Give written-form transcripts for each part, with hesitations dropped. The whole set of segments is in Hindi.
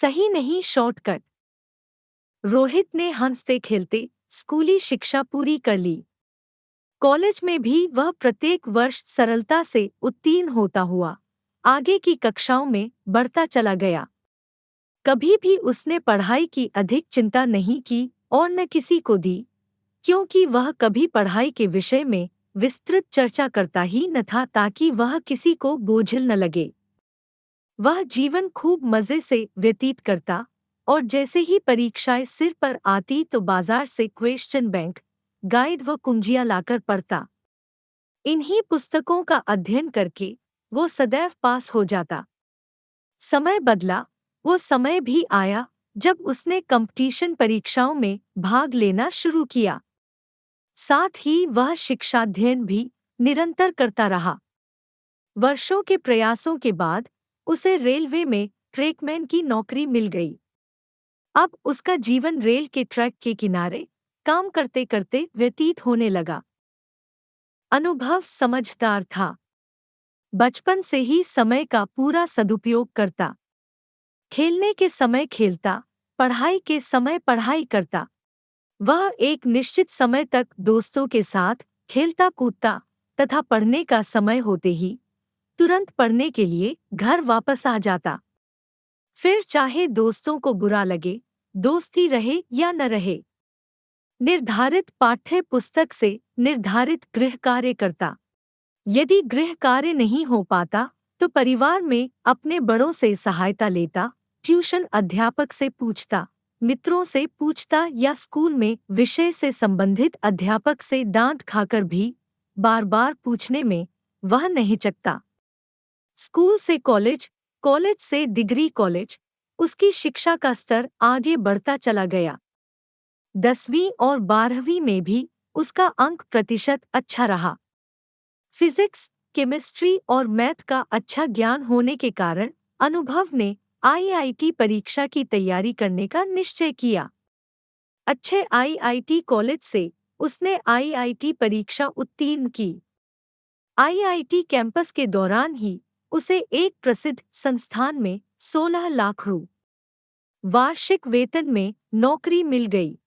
सही नहीं शॉर्टकट। रोहित ने हंसते खेलते स्कूली शिक्षा पूरी कर ली। कॉलेज में भी वह प्रत्येक वर्ष सरलता से उत्तीर्ण होता हुआ आगे की कक्षाओं में बढ़ता चला गया। कभी भी उसने पढ़ाई की अधिक चिंता नहीं की और न किसी को दी, क्योंकि वह कभी पढ़ाई के विषय में विस्तृत चर्चा करता ही न था ताकि वह किसी को बोझिल न लगे। वह जीवन खूब मजे से व्यतीत करता और जैसे ही परीक्षाएं सिर पर आती तो बाजार से क्वेश्चन बैंक, गाइड व कुंजियां लाकर पढ़ता। इन्हीं पुस्तकों का अध्ययन करके वो सदैव पास हो जाता। समय बदला, वो समय भी आया जब उसने कंपटीशन परीक्षाओं में भाग लेना शुरू किया। साथ ही वह शिक्षाध्ययन भी निरंतर करता रहा। वर्षों के प्रयासों के बाद उसे रेलवे में ट्रैकमैन की नौकरी मिल गई। अब उसका जीवन रेल के ट्रैक के किनारे काम करते करते व्यतीत होने लगा। अनुभव समझदार था। बचपन से ही समय का पूरा सदुपयोग करता। खेलने के समय खेलता, पढ़ाई के समय पढ़ाई करता। वह एक निश्चित समय तक दोस्तों के साथ खेलता कूदता तथा पढ़ने का समय होते ही तुरंत पढ़ने के लिए घर वापस आ जाता। फिर चाहे दोस्तों को बुरा लगे, दोस्ती रहे या न रहे। निर्धारित पाठ्य पुस्तक से निर्धारित गृह कार्य करता। यदि गृह कार्य नहीं हो पाता तो परिवार में अपने बड़ों से सहायता लेता, ट्यूशन अध्यापक से पूछता, मित्रों से पूछता या स्कूल में विषय से संबंधित अध्यापक से डांट खाकर भी बार बार पूछने में वह नहीं चकता। स्कूल से कॉलेज, कॉलेज से डिग्री कॉलेज, उसकी शिक्षा का स्तर आगे बढ़ता चला गया। 10वीं और 12वीं में भी उसका अंक प्रतिशत अच्छा रहा। फिजिक्स, केमिस्ट्री और मैथ का अच्छा ज्ञान होने के कारण अनुभव ने आईआईटी परीक्षा की तैयारी करने का निश्चय किया। अच्छे आईआईटी कॉलेज से उसने आईआईटी परीक्षा उत्तीर्ण की। आईआईटी कैंपस के दौरान ही उसे एक प्रसिद्ध संस्थान में 16 लाख रु वार्षिक वेतन में नौकरी मिल गई।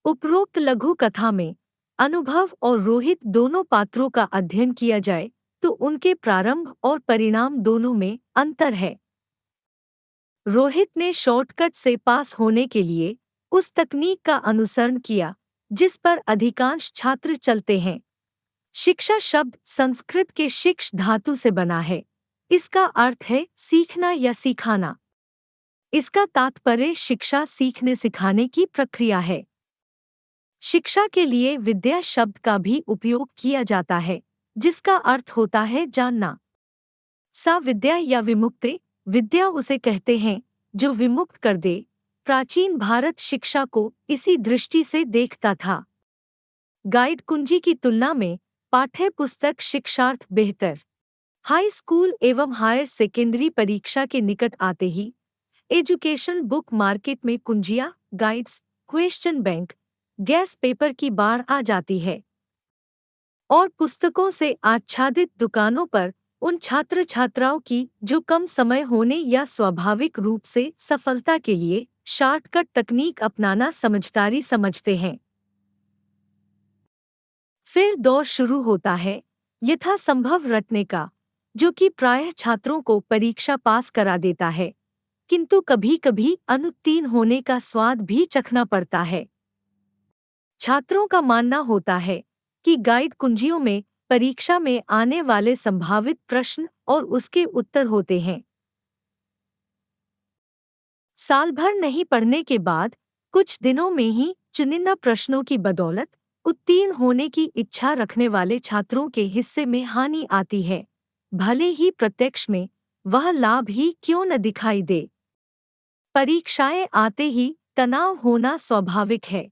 उपरोक्त लघु कथा में अनुभव और रोहित दोनों पात्रों का अध्ययन किया जाए तो उनके प्रारंभ और परिणाम दोनों में अंतर है। रोहित ने शॉर्टकट से पास होने के लिए उस तकनीक का अनुसरण किया जिस पर अधिकांश छात्र चलते हैं। शिक्षा शब्द संस्कृत के शिक्ष धातु से बना है। इसका अर्थ है सीखना या सिखाना। इसका तात्पर्य शिक्षा सीखने सिखाने की प्रक्रिया है। शिक्षा के लिए विद्या शब्द का भी उपयोग किया जाता है जिसका अर्थ होता है जानना। सा विद्या या विमुक्ति, विद्या उसे कहते हैं जो विमुक्त कर दे। प्राचीन भारत शिक्षा को इसी दृष्टि से देखता था। गाइड कुंजी की तुलना में पाठ्य पुस्तक शिक्षार्थ बेहतर। हाई स्कूल एवं हायर सेकेंडरी परीक्षा के निकट आते ही एजुकेशन बुक मार्केट में कुंजियां, guides, question bank, guess paper की बाढ़ आ जाती है और पुस्तकों से आच्छादित दुकानों पर उन छात्र छात्राओं की जो कम समय होने या स्वाभाविक रूप से सफलता के लिए शॉर्टकट तकनीक अपनाना समझदारी समझते हैं। फिर दौर शुरू होता है यथासंभव रटने का, जो कि प्रायः छात्रों को परीक्षा पास करा देता है, किंतु कभी कभी अनुत्तीर्ण होने का स्वाद भी चखना पड़ता है। छात्रों का मानना होता है कि गाइड कुंजियों में परीक्षा में आने वाले संभावित प्रश्न और उसके उत्तर होते हैं। साल भर नहीं पढ़ने के बाद कुछ दिनों में ही चुनिंदा प्रश्नों की बदौलत उत्तीर्ण होने की इच्छा रखने वाले छात्रों के हिस्से में हानि आती है, भले ही प्रत्यक्ष में वह लाभ ही क्यों न दिखाई दे। परीक्षाएं आते ही तनाव होना स्वाभाविक है,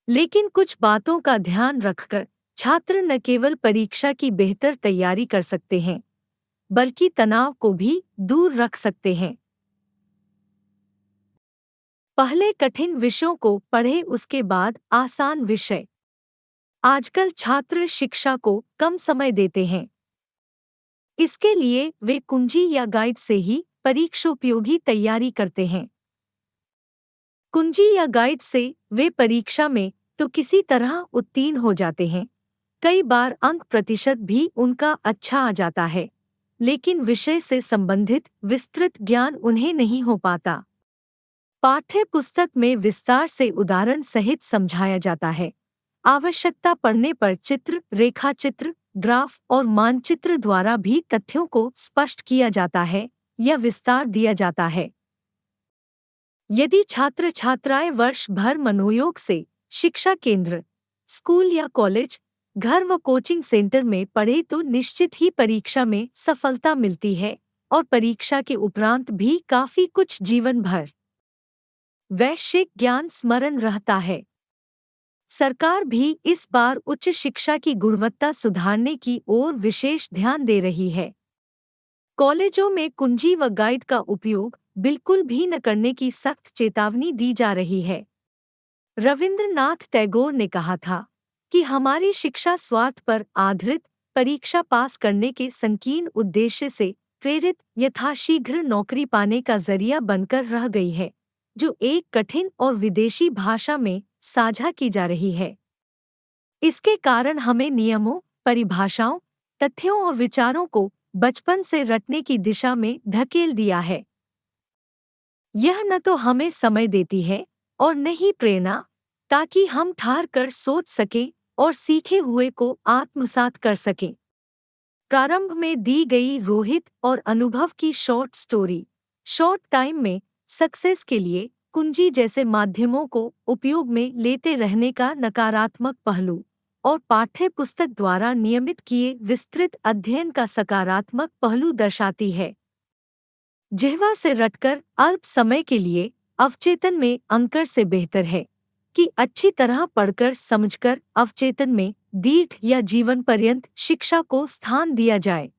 लेकिन कुछ बातों का ध्यान रखकर छात्र न केवल परीक्षा की बेहतर तैयारी कर सकते हैं, बल्कि तनाव को भी दूर रख सकते हैं। पहले कठिन विषयों को पढ़े, उसके बाद आसान विषय। आजकल छात्र शिक्षा को कम समय देते हैं, इसके लिए वे कुंजी या गाइड से ही परीक्षोपयोगी तैयारी करते हैं। कुंजी या गाइड से वे परीक्षा में तो किसी तरह उत्तीर्ण हो जाते हैं। कई बार अंक प्रतिशत भी उनका अच्छा आ जाता है, लेकिन विषय से संबंधित विस्तृत ज्ञान उन्हें नहीं हो पाता। पाठ्य पुस्तक में विस्तार से उदाहरण सहित समझाया जाता है। आवश्यकता पड़ने पर चित्र, रेखाचित्र, ग्राफ और मानचित्र द्वारा भी तथ्यों को स्पष्ट किया जाता है या विस्तार दिया जाता है। यदि छात्र छात्राएं वर्ष भर मनोयोग से शिक्षा केंद्र, स्कूल या कॉलेज, घर व कोचिंग सेंटर में पढ़े तो निश्चित ही परीक्षा में सफलता मिलती है और परीक्षा के उपरांत भी काफी कुछ जीवन भर वैश्विक ज्ञान स्मरण रहता है। सरकार भी इस बार उच्च शिक्षा की गुणवत्ता सुधारने की ओर विशेष ध्यान दे रही है। कॉलेजों में कुंजी व गाइड का उपयोग बिल्कुल भी न करने की सख्त चेतावनी दी जा रही है। रविंद्रनाथ टैगोर ने कहा था कि हमारी शिक्षा स्वार्थ पर आधारित, परीक्षा पास करने के संकीर्ण उद्देश्य से प्रेरित यथाशीघ्र नौकरी पाने का जरिया बनकर रह गई है, जो एक कठिन और विदेशी भाषा में साझा की जा रही है। इसके कारण हमें नियमों, परिभाषाओं, तथ्यों और विचारों को बचपन से रटने की दिशा में धकेल दिया है। यह न तो हमें समय देती है और न ही प्रेरणा, ताकि हम ठहर कर सोच सकें और सीखे हुए को आत्मसात कर सकें। प्रारंभ में दी गई रोहित और अनुभव की शॉर्ट स्टोरी, शॉर्ट टाइम में सक्सेस के लिए कुंजी जैसे माध्यमों को उपयोग में लेते रहने का नकारात्मक पहलू और पाठ्य पुस्तक द्वारा नियमित किए विस्तृत अध्ययन का सकारात्मक पहलू दर्शाती है। जिह्वा से रटकर अल्प समय के लिए अवचेतन में अंकर से बेहतर है कि अच्छी तरह पढ़कर समझकर अवचेतन में दीर्घ या जीवन पर्यंत शिक्षा को स्थान दिया जाए।